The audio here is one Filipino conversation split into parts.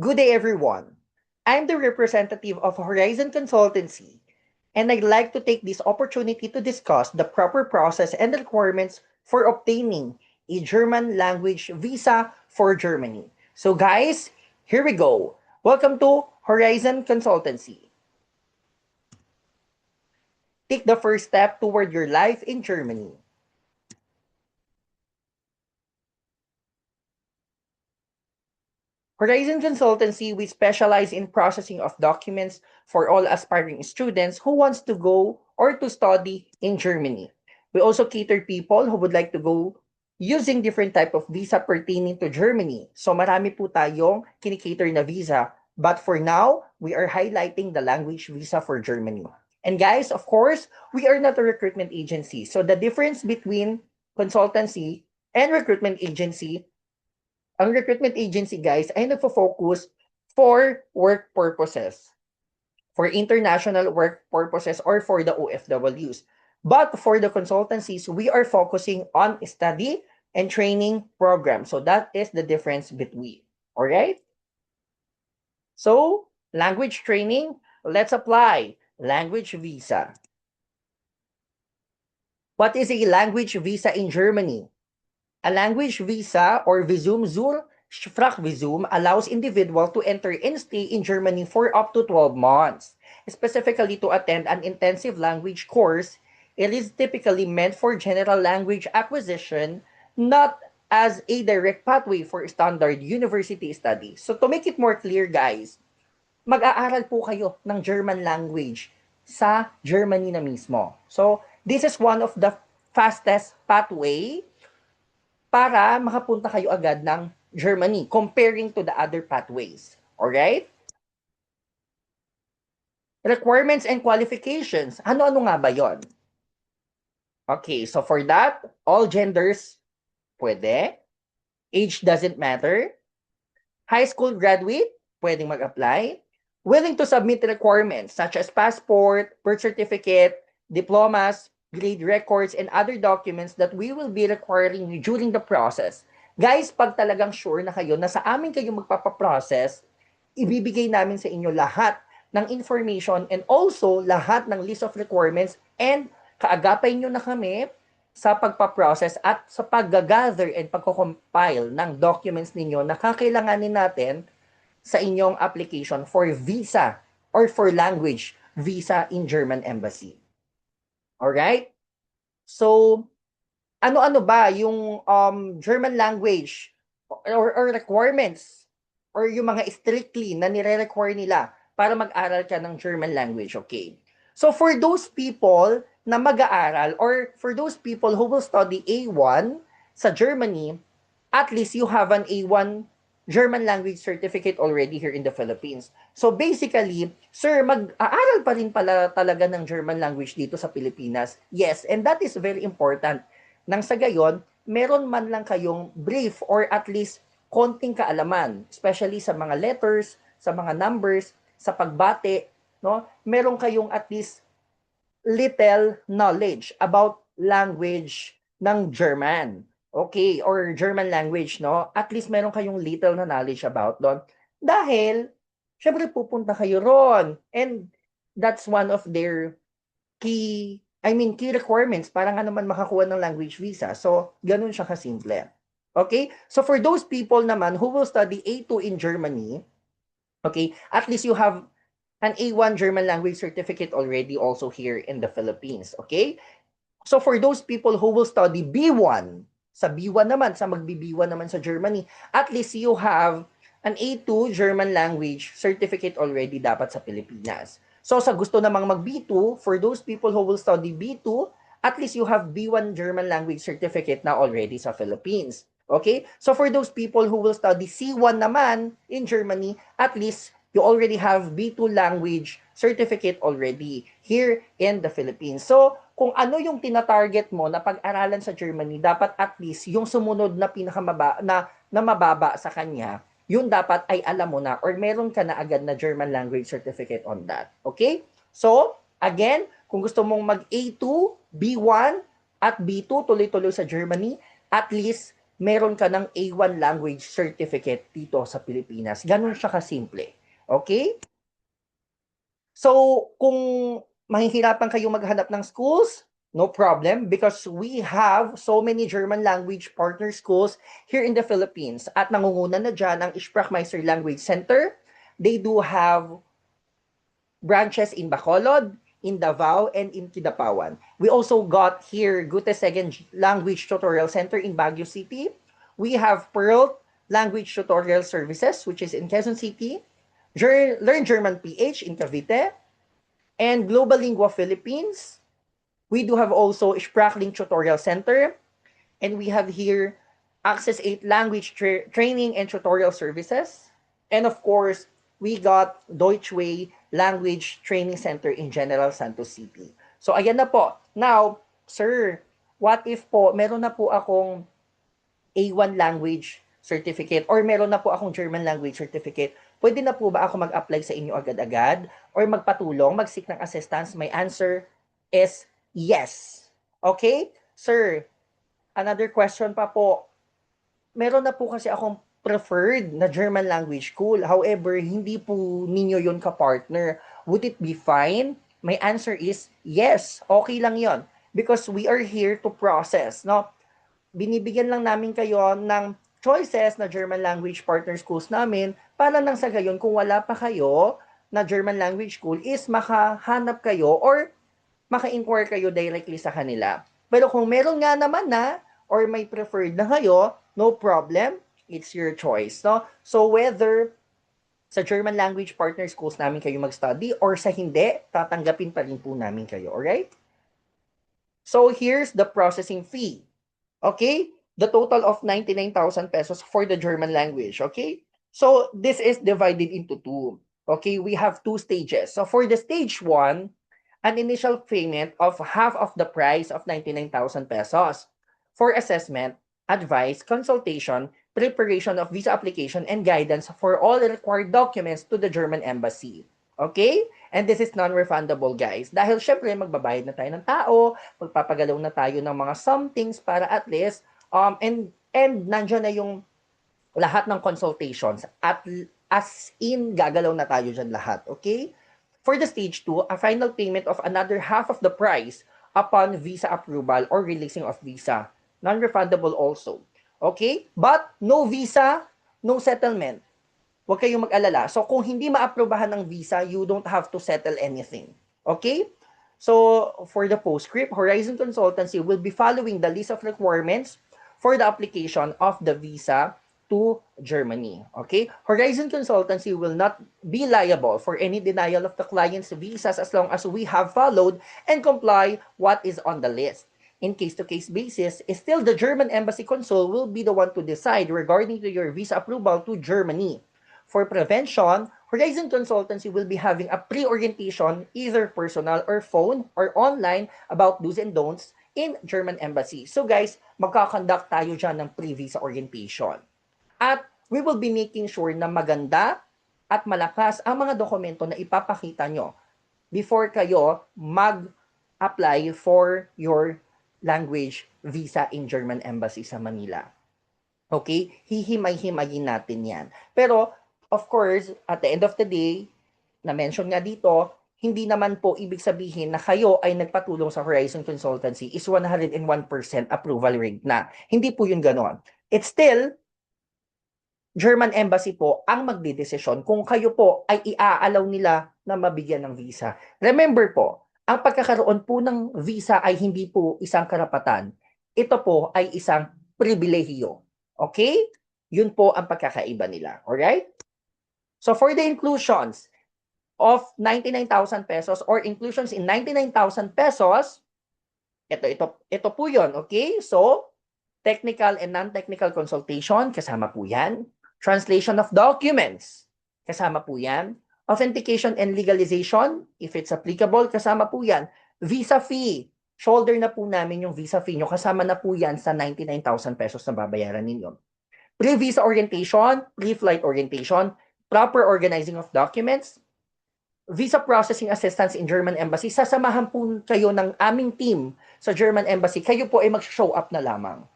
Good day, everyone. I'm the representative of Horizon Consultancy, and I'd like to take this opportunity to discuss the proper process and requirements for obtaining a German language visa for Germany. So, guys, here we go. Welcome to Horizon Consultancy. Take the first step toward your life in Germany. Horizon Consultancy, we specialize in processing of documents for all aspiring students who wants to go or to study in Germany. We also cater people who would like to go using different type of visa pertaining to Germany. So marami po tayong kinikater na visa. But for now, we are highlighting the language visa for Germany. And guys, of course, we are not a recruitment agency. So the difference between consultancy and recruitment agency, ang recruitment agency, guys, ay nagfo-focus for work purposes, for international work purposes, or for the OFWs. But for the consultancies, we are focusing on study and training programs. So that is the difference between. All right? So, language training, let's apply language visa. What is a language visa in Germany? A language visa or Visum zur Sprachvisum allows individual to enter and stay in Germany for up to 12 months. Specifically to attend an intensive language course, it is typically meant for general language acquisition, not as a direct pathway for standard university study. So to make it more clear, guys, mag-aaral po kayo ng German language sa Germany na mismo. So this is one of the fastest pathway para makapunta kayo agad ng Germany comparing to the other pathways. Alright? Requirements and qualifications. Ano-ano nga ba yon? Okay, so for that, all genders pwede. Age doesn't matter. High school graduate, pwedeng mag-apply. Willing to submit requirements such as passport, birth certificate, diplomas, grade records, and other documents that we will be requiring during the process. Guys, pag talagang sure na kayo na sa amin kayo magpapaprocess, ibibigay namin sa inyo lahat ng information and also lahat ng list of requirements and kaagapay nyo na kami sa pagpaprocess at sa pag-gather and pagko-compile ng documents ninyo na kakailanganin natin sa inyong application for visa or for language visa in German Embassy. Alright? So, ano-ano ba yung German language or requirements or yung mga strictly na nire-require nila para mag-aral ka ng German language, okay? So, for those people na mag-aaral or for those people who will study A1 sa Germany, at least you have an A1 German language certificate already here in the Philippines. So basically, sir, mag-aaral pa rin pala talaga ng German language dito sa Pilipinas. Yes, and that is very important. Nang sa gayon, meron man lang kayong brief or at least konting kaalaman, especially sa mga letters, sa mga numbers, sa pagbate, no? Meron kayong at least little knowledge about language ng German. Okay, or German language, no? At least meron kayong little na knowledge about doon. Dahil, syempre pupunta kayo ron. And that's one of their key requirements para nga naman makakuha ng language visa. So, ganun siya kasimple. Okay? So, for those people naman who will study A2 in Germany, okay, at least you have an A1 German language certificate already also here in the Philippines. Okay? So for those people who will study B1, sa B1 naman, sa magbi-B1 naman sa Germany, at least you have an A2 German language certificate already dapat sa Pilipinas. So sa gusto namang mag-B2, for those people who will study B2, at least you have B1 German language certificate na already sa Philippines. Okay? So for those people who will study C1 naman in Germany, at least you already have B2 language certificate already here in the Philippines. So, kung ano yung tina-target mo na pag-aralan sa Germany, dapat at least yung sumunod na na mababa sa kanya, yun dapat ay alam mo na or meron ka na agad na German language certificate on that. Okay? So, again, kung gusto mong mag A2, B1, at B2 tuloy-tuloy sa Germany, at least meron ka ng A1 language certificate dito sa Pilipinas. Ganun siya kasimple. Okay? So, kung mahihirapan kayo maghanap ng schools, no problem, because we have so many German language partner schools here in the Philippines. At nangunguna na dyan ang Sprachmeister Language Center. They do have branches in Bacolod, in Davao, and in Kidapawan. We also got here Gutesegen Language Tutorial Center in Baguio City. We have Pearl Language Tutorial Services, which is in Quezon City. Learn German PH in Cavite. And Global Lingua Philippines. We do have also Sprachling Tutorial Center. And we have here Access 8 Language Training and Tutorial Services. And of course, we got Deutsche Way Language Training Center in General Santos City. So, ayan na po. Now, sir, what if po, meron na po akong A1 language certificate or meron na po akong German language certificate, pwede na po ba ako mag-apply sa inyo agad-agad or magpatulong, mag-seek ng assistance? My answer is yes. Okay? Sir, another question pa po. Meron na po kasi akong preferred na German language school. However, hindi po ninyo yun ka-partner. Would it be fine? My answer is yes. Okay lang yon because we are here to process, no? Binibigyan lang namin kayo ng choices na German language partner schools namin para nang sa gayon kung wala pa kayo na German language school is makahanap kayo or maka-inquire kayo directly sa kanila. Pero kung meron nga naman na or may preferred na kayo, no problem, it's your choice, no? So whether sa German language partner schools namin kayo mag-study or sa hindi, tatanggapin pa rin po namin kayo, alright? So here's the processing fee. Okay? The total of 99,000 pesos for the German language. Okay? So, this is divided into two. Okay? We have two stages. So, for the stage 1, an initial payment of half of the price of 99,000 pesos for assessment, advice, consultation, preparation of visa application, and guidance for all required documents to the German embassy. Okay? And this is non-refundable, guys. Dahil syempre, magbabayad na tayo ng tao, magpapagalaw na tayo ng mga somethings para at least, and nandiyan na yung lahat ng consultations. At as in, gagalaw na tayo dyan lahat. Okay? For the stage 2, a final payment of another half of the price upon visa approval or releasing of visa. Non-refundable also. Okay? But no visa, no settlement. Huwag kayong mag-alala. So, kung hindi ma-aprobahan ng visa, you don't have to settle anything. Okay? So, for the postscript, Horizon Consultancy will be following the list of requirements for the application of the visa to Germany. Okay? Horizon Consultancy will not be liable for any denial of the client's visas as long as we have followed and comply what is on the list. In case-to-case basis, still the German Embassy Consul will be the one to decide regarding to your visa approval to Germany. For prevention, Horizon Consultancy will be having a pre-orientation, either personal or phone or online, about do's and don'ts in German Embassy. So guys, magkakonduct tayo dyan ng pre-visa orientation. At we will be making sure na maganda at malakas ang mga dokumento na ipapakita nyo before kayo mag-apply for your language visa in German Embassy sa Manila. Okay? Hihimay-himayin natin yan. Pero, of course, at the end of the day, na-mention nga dito, hindi naman po ibig sabihin na kayo ay nagpatulong sa Horizon Consultancy is 101% approval rate na. Hindi po yun ganon. It's still, German Embassy po ang magdidesisyon kung kayo po ay iaalaw nila na mabigyan ng visa. Remember po, ang pagkakaroon po ng visa ay hindi po isang karapatan. Ito po ay isang pribilehiyo. Okay? Yun po ang pagkakaiba nila. Alright? So for the inclusions of 99,000 pesos or inclusions in 99,000 pesos, ito po yun, okay? So, technical and non-technical consultation, kasama po yan. Translation of documents, kasama po yan. Authentication and legalization, if it's applicable, kasama po yan. Visa fee, shoulder na po namin yung visa fee nyo, kasama na po yan sa 99,000 pesos na babayaran ninyo. Pre-visa orientation, pre-flight orientation, proper organizing of documents, visa processing assistance in German Embassy, sasamahan po kayo ng aming team sa German Embassy. Kayo po ay mag-show up na lamang.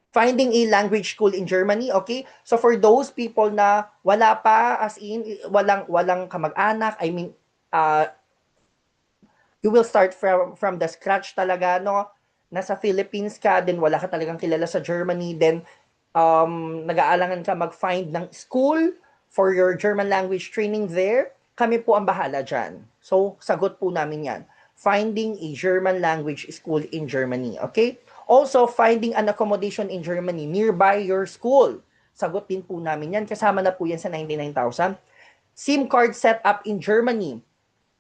Finding a language school in Germany, okay? So for those people na wala pa, as in, walang kamag-anak, I mean, you will start from the scratch talaga, no? Nasa Philippines ka, then wala ka talagang kilala sa Germany, then nag-aalangan ka mag-find ng school for your German language training there, kami po ang bahala dyan. So, sagot po namin yan. Finding a German language school in Germany, okay? Also, finding an accommodation in Germany nearby your school. Sagot din po namin yan. Kasama na po yan sa 99,000. SIM card set up in Germany.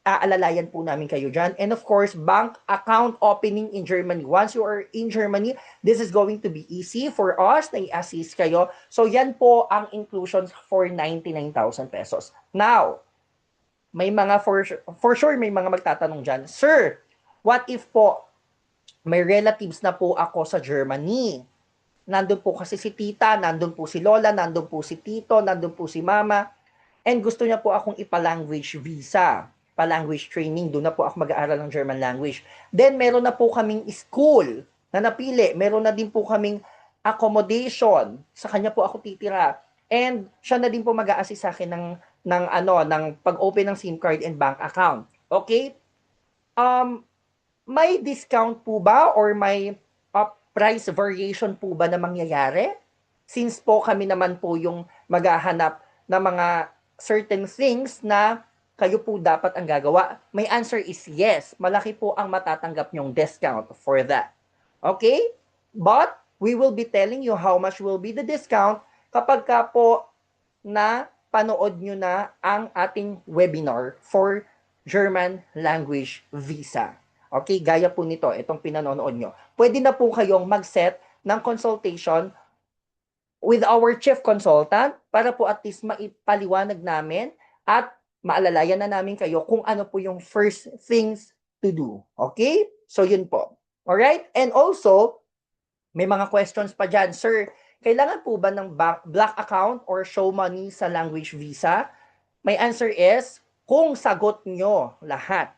Aalalayan po namin kayo dyan. And of course, bank account opening in Germany. Once you are in Germany, this is going to be easy for us na i-assist kayo. So yan po ang inclusions for 99,000 pesos. Now, may mga for sure may mga magtatanong dyan, Sir, what if po may relatives na po ako sa Germany? Nandun po kasi si tita, nandun po si lola, nandun po si tito, nandun po si mama, and gusto niya po akong ipa-language visa, pa-language training, doon na po ako mag-aaral ng German language. Then, meron na po kaming school na napili. Meron na din po kaming accommodation. Sa kanya po ako titira. And siya na din po mag-a-assist sa akin ng pag-open ng SIM card and bank account. Okay? May discount po ba or may price variation po ba na mangyayari? Since po kami naman po yung maghahanap ng mga certain things na kayo po dapat ang gagawa. My answer is yes. Malaki po ang matatanggap nyong discount for that. Okay? But we will be telling you how much will be the discount kapag ka po na panood nyo na ang ating webinar for German language visa. Okay? Gaya po nito, itong pinanonood nyo. Pwede na po kayong mag-set ng consultation with our chief consultant para po at least maipaliwanag namin at maalalayan na namin kayo kung ano po yung first things to do. Okay? So, yun po. Alright? And also, may mga questions pa dyan. Sir, kailangan po ba ng black account or show money sa language visa? My answer is, kung sagot nyo lahat.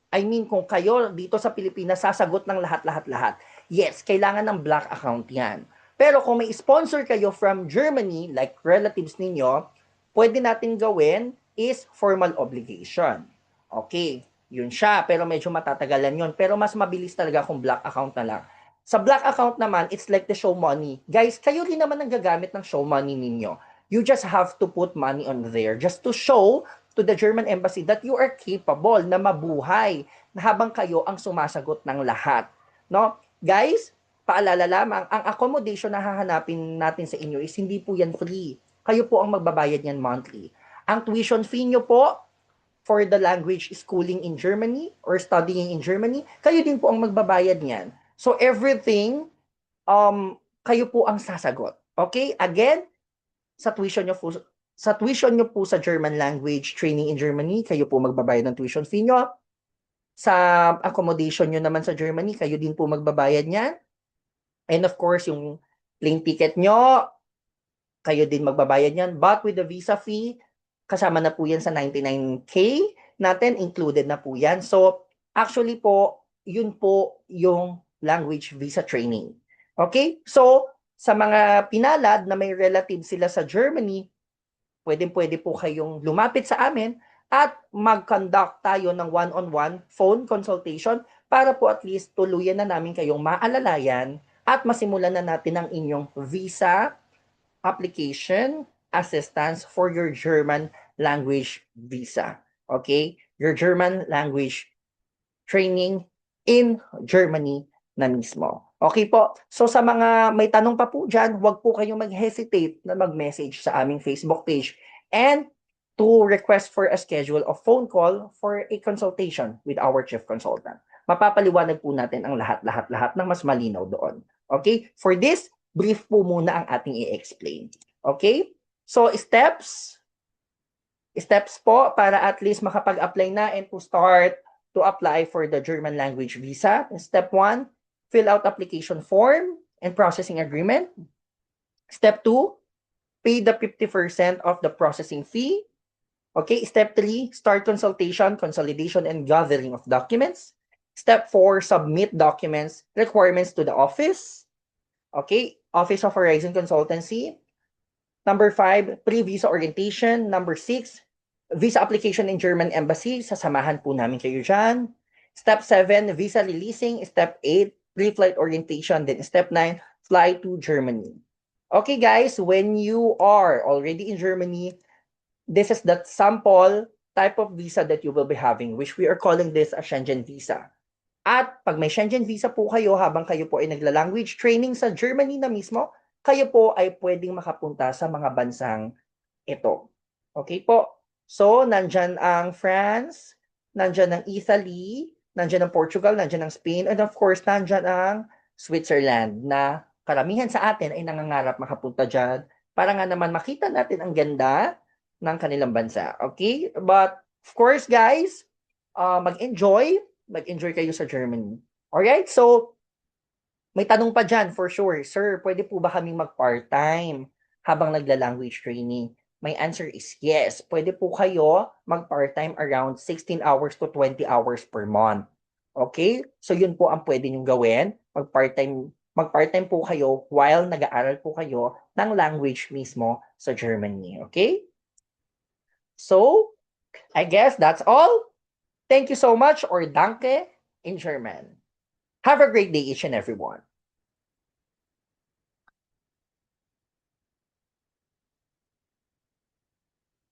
I mean, kung kayo dito sa Pilipinas, sasagot ng lahat. Yes, kailangan ng black account yan. Pero kung may sponsor kayo from Germany, like relatives ninyo, pwede natin gawin is formal obligation. Okay, yun siya. Pero medyo matatagalan yun. Pero mas mabilis talaga kung black account na lang. Sa black account naman, it's like the show money. Guys, kayo rin naman ang gagamit ng show money ninyo. You just have to put money on there just to show to the German embassy that you are capable na mabuhay na habang kayo ang sumasagot ng lahat. No? Guys, paalala lamang, ang accommodation na hahanapin natin sa inyo is hindi po yan free. Kayo po ang magbabayad yan monthly. Ang tuition fee nyo po for the language schooling in Germany or studying in Germany, kayo din po ang magbabayad niyan. So everything, kayo po ang sasagot. Okay? Again, sa tuition nyo po sa German language training in Germany, kayo po magbabayad ng tuition fee nyo. Sa accommodation nyo naman sa Germany, kayo din po magbabayad niyan. And of course, yung plane ticket nyo, kayo din magbabayad niyan. But with the visa fee, kasama na po yan sa 99K natin, included na po yan. So, actually po, yun po yung language visa training. Okay? So, sa mga pinalad na may relative sila sa Germany, pwede po kayong lumapit sa amin at mag-conduct tayo ng one-on-one phone consultation para po at least tuluyan na namin kayong maalalayan at masimulan na natin ang inyong visa application assistance for your German language visa. Okay? Your German language training in Germany na mismo. Okay po? So sa mga may tanong pa po dyan, huwag po kayong mag-hesitate na mag-message sa aming Facebook page and to request for a schedule of phone call for a consultation with our chief consultant. Mapapaliwanag po natin ang lahat ng mas malinaw doon. Okay? For this, brief po muna ang ating i-explain. Okay? So, steps po para at least makapag-apply na and to start to apply for the German language visa. Step 1, fill out application form and processing agreement. Step 2, pay the 50% of the processing fee. Okay, step 3, start consultation, consolidation, and gathering of documents. Step 4, submit documents, requirements to the office. Okay, Office of Horizon Consultancy. Number 5, pre-visa orientation. Number 6, visa application in German Embassy. Sasamahan po namin kayo dyan. Step 7, visa releasing. Step 8, pre-flight orientation. Then step 9, fly to Germany. Okay guys, when you are already in Germany, this is the sample type of visa that you will be having, which we are calling this a Schengen visa. At pag may Schengen visa po kayo, habang kayo po ay nagla-language training sa Germany na mismo, kayo po ay pwedeng makapunta sa mga bansang ito. Okay po? So, nandyan ang France, nandyan ang Italy, nandyan ang Portugal, nandyan ang Spain, and of course, nandyan ang Switzerland na karamihan sa atin ay nangangarap makapunta dyan para nga naman makita natin ang ganda ng kanilang bansa. Okay? But, of course, guys, mag-enjoy kayo sa Germany. Alright? So, may tanong pa dyan for sure. Sir, pwede po ba kaming mag-part-time habang nagla-language training? My answer is yes. Pwede po kayo mag-part-time around 16 hours to 20 hours per month. Okay? So, yun po ang pwede nyong gawin. Mag-part-time po kayo while nag-aaral po kayo ng language mismo sa Germany. Okay? So, I guess that's all. Thank you so much, or danke in German. Have a great day, each and everyone.